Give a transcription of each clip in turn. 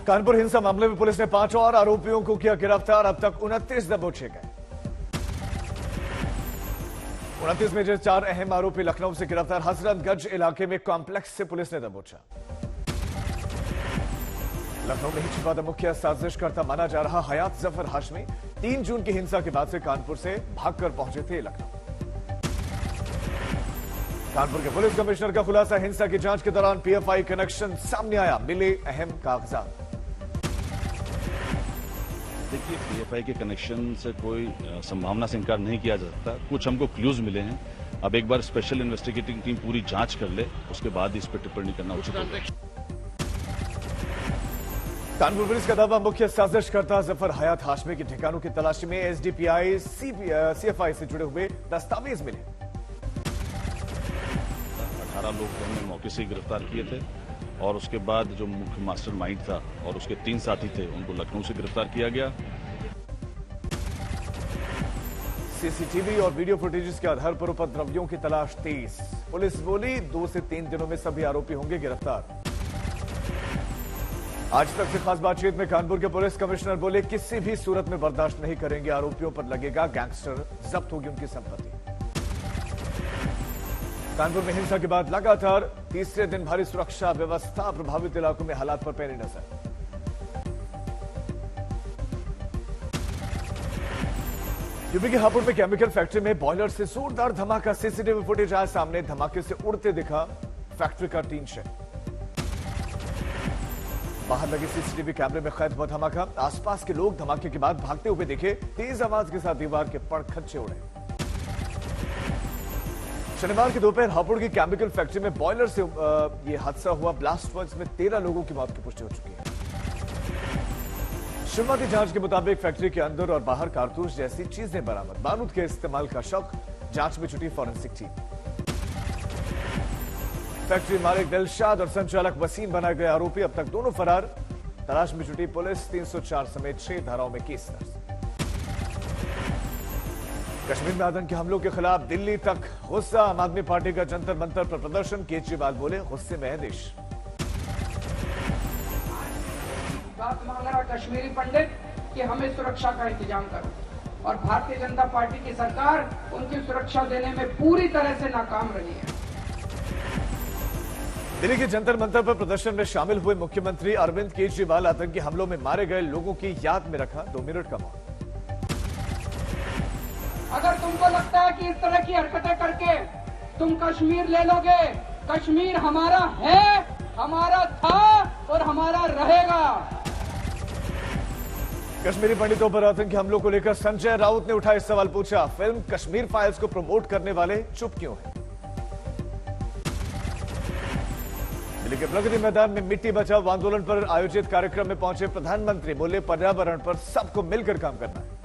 कानपुर हिंसा मामले में पुलिस ने 5 और आरोपियों को किया गिरफ्तार। अब तक 29 दबोचे गए। 29 में से 4 अहम आरोपी लखनऊ से गिरफ्तार। हजरतगंज इलाके में कॉम्प्लेक्स से पुलिस ने दबोचा। लखनऊ में ही छिपा था मुख्य साजिशकर्ता माना जा रहा हयात जफर हाशमी। 3 जून की हिंसा के बाद से कानपुर से भागकर पहुंचे थे लखनऊ। कानपुर के पुलिस कमिश्नर का खुलासा। हिंसा की जांच के दौरान पीएफआई कनेक्शन सामने आया। मिले अहम कागजात। देखिए, पीएफआई के कनेक्शन से कोई संभावना से इनकार नहीं किया जा सकता। कुछ हमको क्लूज मिले हैं। अब एक बार स्पेशल इन्वेस्टिगेटिंग टीम पूरी जांच कर ले, उसके बाद इस पर टिप्पणी करना उचित होगा। कानपुर पुलिस का दावा, मुख्य साजिशकर्ता जफर हयात हाशमी के ठिकानों की तलाशी में एसडीपीआई सीएफआई से जुड़े हुए दस्तावेज मिले। 18 लोग हमने मौके से गिरफ्तार किए थे और उसके बाद जो मुख्य मास्टरमाइंड था और उसके 3 साथी थे, उनको लखनऊ से गिरफ्तार किया गया। सीसीटीवी और वीडियो फुटेजेस के आधार पर उपद्रवियों की तलाश तेज। पुलिस बोली 2 से 3 दिनों में सभी आरोपी होंगे गिरफ्तार। आज तक से खास बातचीत में कानपुर के पुलिस कमिश्नर बोले, किसी भी सूरत में बर्दाश्त नहीं करेंगे। आरोपियों पर लगेगा गैंगस्टर, जब्त होगी उनकी संपत्ति। कानपुर में हिंसा के बाद लगातार तीसरे दिन भारी सुरक्षा व्यवस्था। प्रभावित इलाकों में हालात पर पैनी नजर। यूपी के हापुड़ में केमिकल फैक्ट्री में बॉयलर से जोरदार धमाका। सीसीटीवी फुटेज आया सामने। धमाके से उड़ते दिखा फैक्ट्री का टीन शेड। बाहर लगे सीसीटीवी कैमरे में कैद हुआ धमाका। आसपास के लोग धमाके के बाद भागते हुए दिखे। तेज आवाज के साथ दीवार के पड़खच्चे उड़े। शनिवार की दोपहर हापुड़ की केमिकल फैक्ट्री में बॉयलर से यह हादसा हुआ। ब्लास्ट हुआ, इसमें 13 लोगों की मौत की पुष्टि हो चुकी है। शुरुआती जांच के मुताबिक फैक्ट्री के अंदर और बाहर कारतूस जैसी चीजें बरामद। बारूद के इस्तेमाल का शक। जांच में जुटी फॉरेंसिक टीम। फैक्ट्री मालिक दिलशाद और संचालक वसीम बनाए गए आरोपी। अब तक दोनों फरार। तलाश में जुटी पुलिस। 304 समेत 6 धाराओं में केस दर्ज। कश्मीर में आतंकी हमलों के खिलाफ दिल्ली तक गुस्सा। आम आदमी पार्टी का जंतर मंतर पर प्रदर्शन। केजरीवाल बोले, गुस्से में है देश। बात मांग रहा कश्मीरी पंडित कि हमें सुरक्षा का इंतजाम करो, और भारतीय जनता पार्टी की सरकार उनकी सुरक्षा देने में पूरी तरह से नाकाम रही है। दिल्ली के जंतर मंतर पर प्रदर्शन में शामिल हुए मुख्यमंत्री अरविंद केजरीवाल आतंकी हमलों में मारे गए लोगों की याद में रखा 2 मिनट का मौन। अगर तुमको लगता है कि इस तरह की हरकतें करके तुम कश्मीर ले लोगे, कश्मीर हमारा है, हमारा था और हमारा रहेगा। कश्मीरी पंडितों पर आतंकी हमलों को लेकर संजय राउत ने उठाया सवाल। पूछा, फिल्म कश्मीर फाइल्स को प्रमोट करने वाले चुप क्यों हैं? दिल्ली के प्रगति मैदान में मिट्टी बचाओ आंदोलन पर आयोजित कार्यक्रम में पहुंचे प्रधानमंत्री। बोले, पर्यावरण पर सबको मिलकर काम करना है।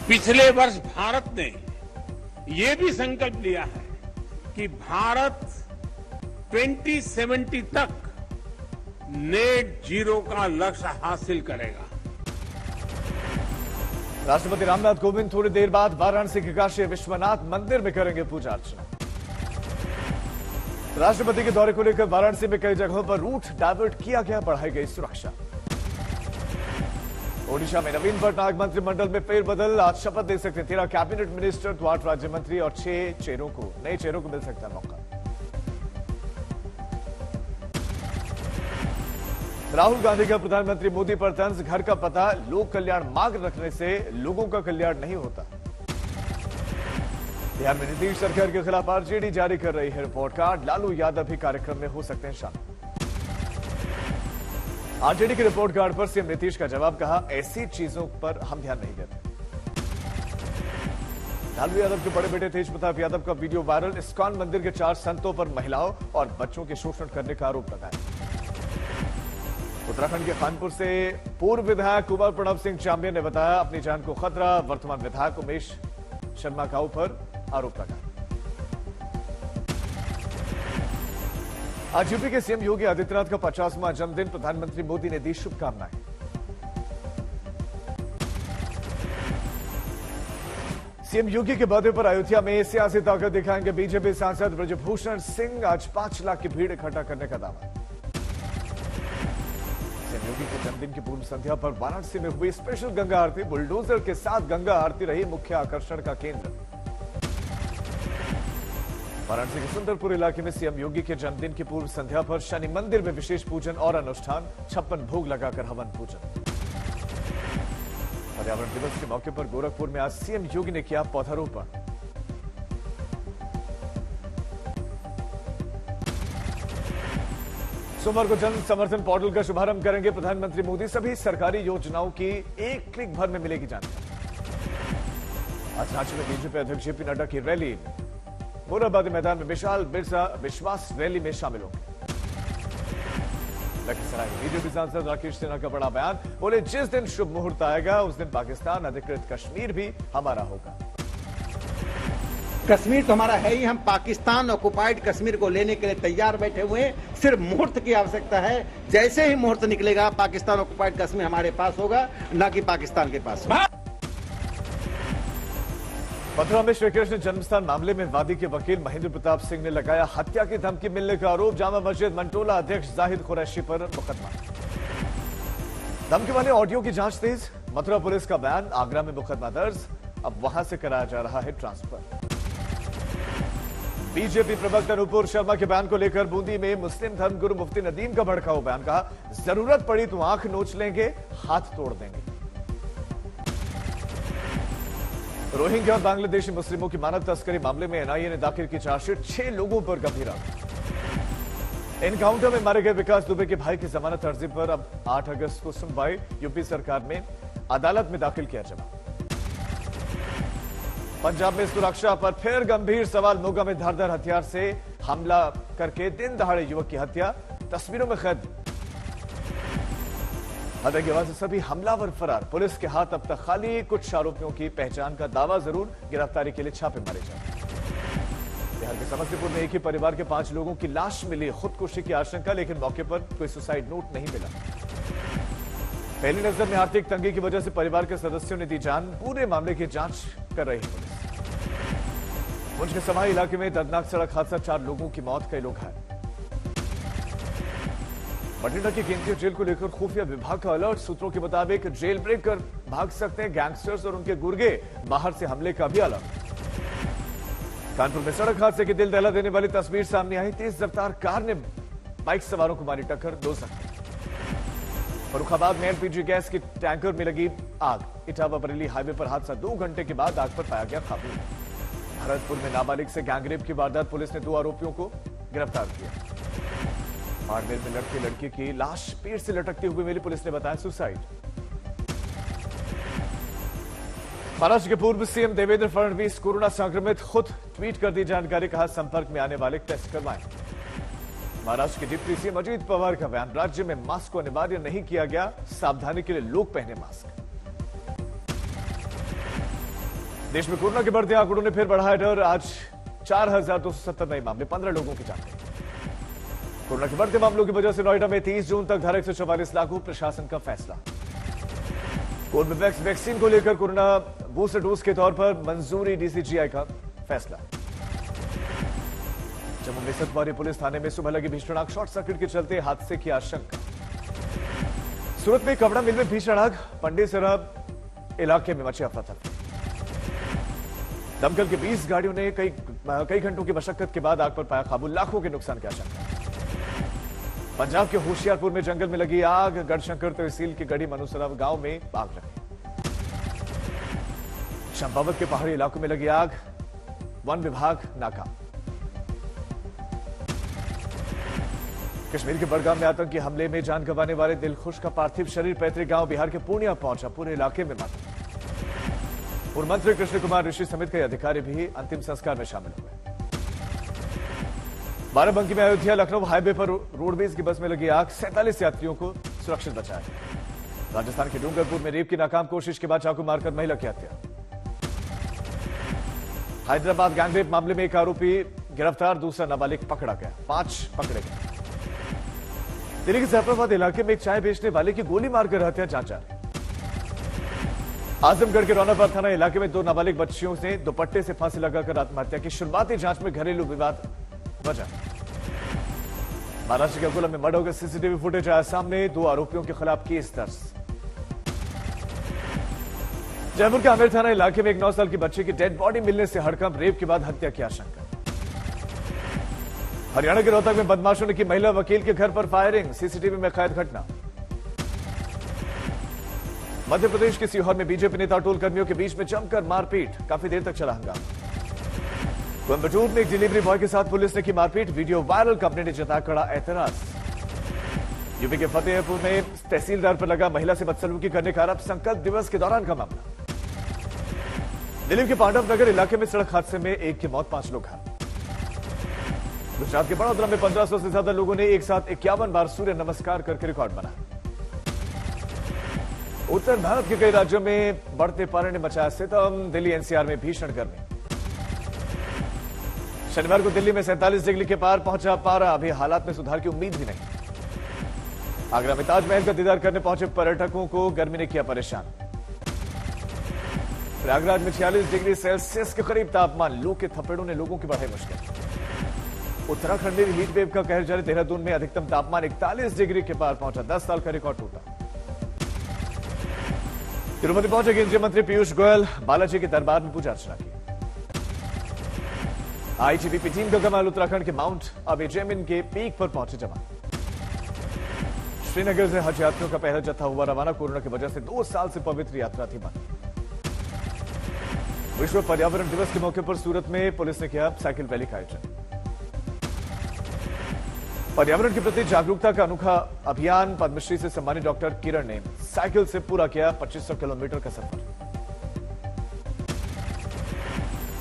पिछले वर्ष भारत ने यह भी संकल्प लिया है कि भारत 2070 तक नेट जीरो का लक्ष्य हासिल करेगा। राष्ट्रपति रामनाथ कोविंद थोड़ी देर बाद वाराणसी के काशी विश्वनाथ मंदिर में करेंगे पूजा अर्चना। राष्ट्रपति के दौरे को लेकर वाराणसी में कई जगहों पर रूट डाइवर्ट किया गया। बढ़ाई गई सुरक्षा। ओडिशा में नवीन पटनायक मंत्रिमंडल में फेरबदल। आज शपथ दे सकते 13 कैबिनेट मिनिस्टर, 8 राज्य मंत्री और 6 नए चेहरों को मिल सकता है मौका। राहुल गांधी का प्रधानमंत्री मोदी पर तंज। घर का पता लोक कल्याण मार्ग रखने से लोगों का कल्याण नहीं होता। बिहार में नीतीश सरकार के खिलाफ आरजेडी जारी कर रही है रिपोर्ट कार्ड। लालू यादव भी कार्यक्रम में हो सकते हैं शामिल। आरजेडी के रिपोर्ट कार्ड पर सीएम नीतीश का जवाब, कहा, ऐसी चीजों पर हम ध्यान नहीं देते। लालू यादव के बड़े बेटे तेज प्रताप यादव का वीडियो वायरल। इस्कॉन मंदिर के 4 संतों पर महिलाओं और बच्चों के शोषण करने का आरोप लगाया। उत्तराखंड के कानपुर से पूर्व विधायक कुंवर प्रणव सिंह चांबिया ने बताया, अपनी जान को खतरा। वर्तमान विधायक उमेश शर्मा काऊ पर आरोप लगा। आज यूपी के सीएम योगी आदित्यनाथ का 50वां जन्मदिन। प्रधानमंत्री मोदी ने दी शुभकामनाएं। सीएम योगी के बर्थडे पर अयोध्या में सियासी ताकत दिखाएंगे बीजेपी सांसद ब्रजभूषण सिंह। आज 5 लाख की भीड़ इकट्ठा करने का दावा। योगी के जन्मदिन की पूर्व संध्या पर वाराणसी में हुई स्पेशल गंगा आरती। बुलडोजर के साथ गंगा आरती रही मुख्य आकर्षण का केंद्र। वाराणसी के सुंदरपुर इलाके में सीएम योगी के जन्मदिन की पूर्व संध्या पर शनि मंदिर में विशेष पूजन और अनुष्ठान, 56 भोग लगाकर हवन पूजन। पर्यावरण दिवस के मौके पर गोरखपुर में आज सीएम योगी ने किया पौधारोपण। सोमवार को जन समर्थन पोर्टल का शुभारंभ करेंगे प्रधानमंत्री मोदी। सभी सरकारी योजनाओं की एक क्लिक भर में मिलेगी जानकारी। आज रांची में बीजेपी अध्यक्ष जेपी नड्डा की रैली। मोराबादी मैदान में विशाल बिरसा विश्वास रैली में शामिल होंगे। लखीसराय में बीजेपी सांसद राकेश सिन्हा का बड़ा बयान। बोले, जिस दिन शुभ मुहूर्त आएगा उस दिन पाकिस्तान अधिकृत कश्मीर भी हमारा होगा। कश्मीर तो हमारा है ही, हम पाकिस्तान ऑक्युपाइड कश्मीर को लेने के लिए तैयार बैठे हुए हैं। सिर्फ मुहूर्त की आवश्यकता है। जैसे ही मुहूर्त निकलेगा पाकिस्तान ऑक्युपाइड कश्मीर हमारे पास होगा, न कि पाकिस्तान के पास। मथुरा में श्रीकृष्ण जन्मस्थान मामले में वादी के वकील महेंद्र प्रताप सिंह ने लगाया हत्या की धमकी मिलने का आरोप। जामा मस्जिद मंटोला अध्यक्ष जाहिद कुरैशी पर मुकदमा। धमकी वाले ऑडियो की जांच तेज। मथुरा पुलिस का बयान, आगरा में मुकदमा दर्ज, अब वहां से कराया जा रहा है ट्रांसफर। बीजेपी प्रवक्ता नुपुर शर्मा के बयान को लेकर बूंदी में मुस्लिम धर्मगुरु मुफ्ती नदीम का भड़काऊ बयान। कहा, जरूरत पड़ी तो आंख नोच लेंगे, हाथ तोड़ देंगे। रोहिंग्या और बांग्लादेशी मुस्लिमों की मानव तस्करी मामले में एनआईए ने दाखिल की चार्जशीट। 6 लोगों पर गंभीर आरोप। एनकाउंटर में मारे गए विकास दुबे के भाई की जमानत अर्जी पर अब 8 अगस्त को सुनवाई। यूपी सरकार में अदालत में दाखिल किया जवाब। पंजाब में सुरक्षा पर फिर गंभीर सवाल। मोगा में धारदार हथियार से हमला करके दिन दहाड़े युवक की हत्या, तस्वीरों में कैद। हत्या के बाद से सभी हमलावर फरार। पुलिस के हाथ अब तक खाली। कुछ आरोपियों की पहचान का दावा जरूर, गिरफ्तारी के लिए छापे मारे जाए। बिहार के समस्तीपुर में एक ही परिवार के 5 लोगों की लाश मिली। खुदकुशी की आशंका, लेकिन मौके पर कोई सुसाइड नोट नहीं मिला। पहली नजर में आर्थिक तंगी की वजह से परिवार के सदस्यों ने दी जान। पूरे मामले की जांच कर रही पुलिस। पुंछ के समाई इलाके में दर्दनाक सड़क हादसा, 4 लोगों की मौत, कई लोग घायल। बठिंडा की केंद्रीय जेल को लेकर खुफिया विभाग का अलर्ट। सूत्रों के मुताबिक जेल ब्रेक कर भाग सकते हैं गैंगस्टर्स और उनके गुर्गे। बाहर से हमले का भी अलर्ट। कानपुर में सड़क हादसे की दिल दहला देने वाली तस्वीर सामने आई। तेज रफ्तार कार ने बाइक सवारों को मारी टक्कर, 2 जख्मी। फर्रुखाबाद में एलपीजी गैस की टैंकर में लगी आग। इटावा बरेली हाईवे पर हादसा, 2 घंटे के बाद आग पर पाया गया काबू। भरतपुर में नाबालिग से गैंगरेप की वारदात, पुलिस ने 2 आरोपियों को गिरफ्तार किया। बाड़मेर में लड़के की लाश पेड़ से लटकते हुए मिली, पुलिस ने बताया सुसाइड। महाराष्ट्र के पूर्व सीएम देवेंद्र फडणवीस कोरोना संक्रमित, खुद ट्वीट कर दी जानकारी। कहा, संपर्क में आने वाले टेस्ट करवाएं। महाराष्ट्र के डिप्टी सीएम अजीत पवार का बयान, राज्य में मास्क को अनिवार्य नहीं किया गया, सावधानी के लिए लोग पहने मास्क। देश में कोरोना के बढ़ते आंकड़ों ने फिर बढ़ाया डर। आज 4270 नए मामले, 15 लोगों की जान गई। कोरोना के बढ़ते मामलों की वजह से नोएडा में 30 जून तक धारा 144 लागू, प्रशासन का फैसला। कोर्बेवैक्स वैक्सीन को लेकर कोरोना बूस्टर डोज के तौर पर मंजूरी, डीसीजीआई का फैसला। जम्मू में सतवारी पुलिस थाने में सुबह लगी भीषण आग, शॉर्ट सर्किट के चलते हादसे की आशंका। सूरत में कपड़ा मिल में भीषण आग, पंडेसरा इलाके में मची अफरा-तफरी। दमकल की 20 गाड़ियों ने कई घंटों की मशक्कत के बाद आग पर पाया काबू, लाखों के नुकसान की आशंका। पंजाब के होशियारपुर में जंगल में लगी आग, गढ़शंकर तहसील के गढ़ी मनुसरा गांव में आग लगी। चंपावत के पहाड़ी इलाकों में लगी आग, वन विभाग नाकाम। कश्मीर के बड़गाम में आतंकी हमले में जान गंवाने वाले दिलखुश का पार्थिव शरीर पैतृक गांव बिहार के पूर्णिया पहुंचा। पूरे इलाके में मातम। पूर्व मंत्री कृष्ण कुमार ऋषि समेत कई अधिकारी भी अंतिम संस्कार में शामिल हुए। बाराबंकी में अयोध्या लखनऊ हाईवे पर रोडवेज की बस में लगी आग, 47 यात्रियों को सुरक्षित बचाया। राजस्थान के डूंगरपुर में रेप की नाकाम कोशिश के बाद चाकू मारकर महिला की हत्या। हैदराबाद गैंगरेप मामले में एक आरोपी गिरफ्तार, दूसरा नाबालिग पकड़ा गया, 5 पकड़े गए। दिल्ली के जफराबाद इलाके में एक चाय बेचने वाले की गोली मारकर हत्या, जांच जारी। आजमगढ़ के रौनाबाद थाना इलाके में 2 नाबालिग बच्चियों से दुपट्टे से फांसी लगाकर आत्महत्या की। शुरुआती जांच में घरेलू विवाद वजह। महाराष्ट्र के अकोला में मर्डर का सीसीटीवी फुटेज आया सामने, 2 आरोपियों के खिलाफ केस दर्ज। जयपुर के आमेर थाना इलाके में एक 9 साल की बच्ची की डेड बॉडी मिलने से हड़कंप, रेप के बाद हत्या की आशंका। हरियाणा के रोहतक में बदमाशों ने की महिला वकील के घर पर फायरिंग, सीसीटीवी में कैद घटना। मध्य प्रदेश के सीहोर में बीजेपी नेता टोल कर्मियों के बीच में जमकर मारपीट, काफी देर तक चला हंगामा। कोयंबटूर में एक डिलीवरी बॉय के साथ पुलिस ने की मारपीट, वीडियो वायरल, कंपनी ने जताया कड़ा एतराज। यूपी के फतेहपुर में तहसीलदार पर लगा महिला से बदसलूकी करने का आरोप, संकल्प दिवस के दौरान का मामला। दिल्ली के पांडव नगर इलाके में सड़क हादसे में एक की मौत, 5 लोग घायल। गुजरात के बड़ौदा में 1500 से ज्यादा लोगों ने एक साथ 51 बार सूर्य नमस्कार करके रिकॉर्ड बनाया। उत्तर भारत के कई राज्यों में बढ़ते पारे ने मचाया सितम, दिल्ली एनसीआर में भीषण गर्मी। शनिवार को दिल्ली में 47 डिग्री के पार पहुंचा पारा, अभी हालात में सुधार की उम्मीद भी नहीं। आगरा में ताजमहल का दीदार करने पहुंचे पर्यटकों को गर्मी ने किया परेशान। प्रयागराज में 46 डिग्री सेल्सियस के करीब तापमान, लू के थपेड़ों ने लोगों की बढ़ाई मुश्किल। उत्तराखंड में हीट वेव का कहर जारी, देहरादून में अधिकतम तापमान 41 डिग्री के पार पहुंचा, 10 साल का रिकॉर्ड टूटा। तिरुपति पहुंचे केंद्रीय मंत्री पीयूष गोयल, बालाजी के दरबार में पूजा अर्चना की। आईटीबीपी टीम का कमाल, उत्तराखंड के माउंट अबेजेमिन के पीक पर पहुंचे जवान। श्रीनगर से हज यात्रियों का पहला जत्था हुआ रवाना, कोरोना की वजह से 2 साल से पवित्र यात्रा थी बंद। विश्व पर्यावरण दिवस के मौके पर सूरत में पुलिस ने किया साइकिल रैली का आयोजन। पर्यावरण के प्रति जागरूकता का अनोखा अभियान, पद्मश्री से सम्मानित डॉक्टर किरण ने साइकिल से पूरा किया 2500 किलोमीटर का सफर।